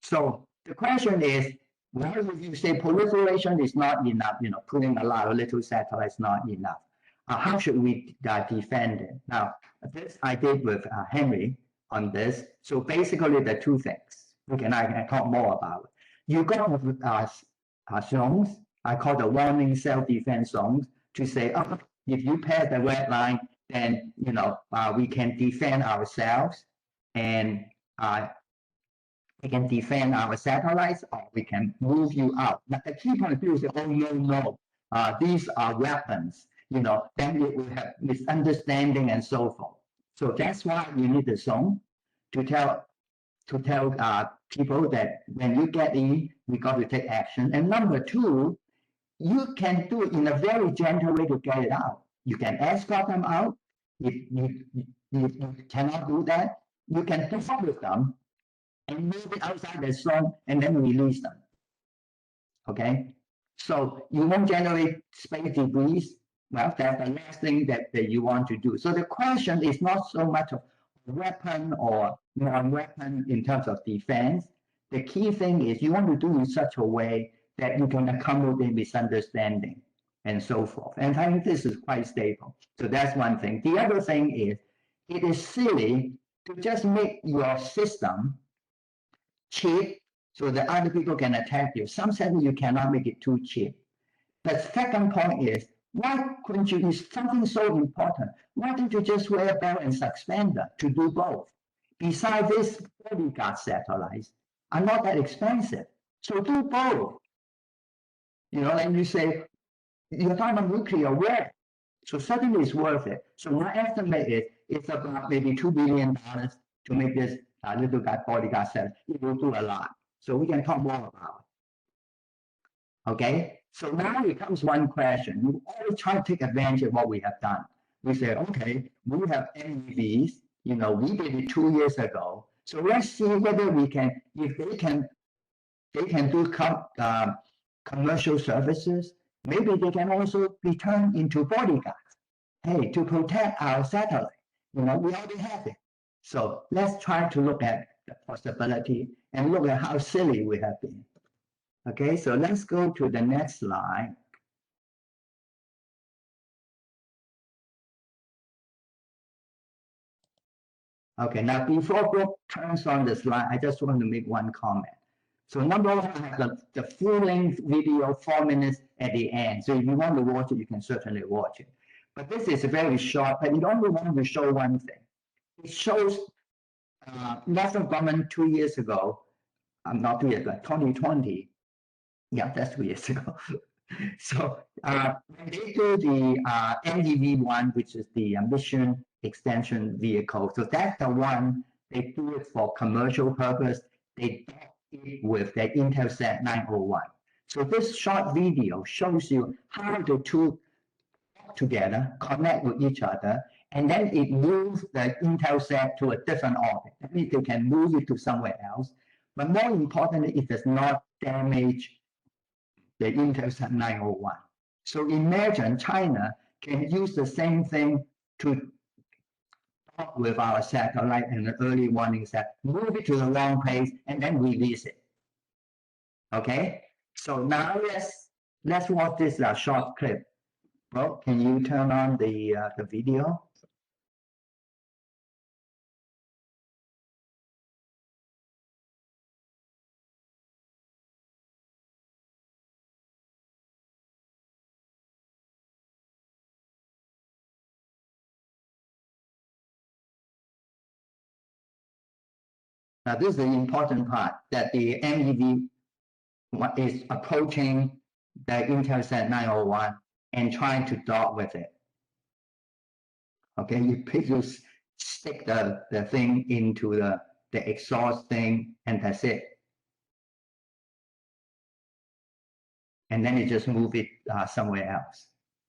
So the question is, well, if you say proliferation is not enough, putting a lot of little satellites not enough, how should we defend it? Now, this I did with Henry on this. So basically, the two things I can talk more about. You got zones, I call the warning self-defense zones, to say, oh, if you pass the red line, then we can defend ourselves, and we can defend our satellites, or we can move you out. But the key point is, oh no, these are weapons. Then it will have misunderstanding and so forth. So that's why we need the zone to tell people that when you get in, we got to take action. And number two, you can do it in a very gentle way to get it out. You can escort them out. If you cannot do that, you can talk with them and move it outside the zone and then release them. Okay? So you won't generate space debris. Well, that's the last thing that you want to do. So the question is not so much of weapon or non-weapon in terms of defense. The key thing is you want to do it in such a way that you can accommodate misunderstanding and so forth. And I think this is quite stable. So that's one thing. The other thing is, it is silly to just make your system cheap so that other people can attack you. Sometimes you cannot make it too cheap. The second point is, why couldn't you do something so important? Why don't you just wear a belt and suspender to do both? Besides, these bodyguard satellites are not that expensive. So do both. And you say, you're talking about nuclear war. So suddenly it's worth it. So my estimate is it's about maybe $2 billion to make this little bodyguard satellite. It will do a lot. So we can talk more about it. Okay? So now it comes one question. You always try to take advantage of what we have done. We say, okay, we have MEVs. We did it 2 years ago. So let's see whether we can, if they can do commercial services. Maybe they can also be turned into bodyguards. Hey, to protect our satellite. We already have it. So let's try to look at the possibility and look at how silly we have been. Okay, so let's go to the next slide. Okay, now before Brooke turns on the slide, I just want to make one comment. So number one, I have the full-length video, 4 minutes at the end. So if you want to watch it, you can certainly watch it. But this is very short, but it only want to show one thing. It shows national government 2 years ago, not 2 years ago, 2020. Yeah, that's 2 years ago. So when they do the NEV1, which is the mission extension vehicle, so that's the one they do it for commercial purpose. They dock it with the Intelsat 901. So this short video shows you how the two together, connect with each other, and then it moves the Intelsat to a different orbit. That means they can move it to somewhere else. But more importantly, it does not damage the Intelsat 901. So imagine China can use the same thing to talk with our satellite and the early warning set, move it to the wrong place, and then release it. Okay? So now let's watch this short clip. Well, can you turn on the video? Now, this is the important part, that the MEV is approaching the Intelsat 901 and trying to dock with it. Okay, you just stick the thing into the exhaust thing, and that's it. And then you just move it somewhere else.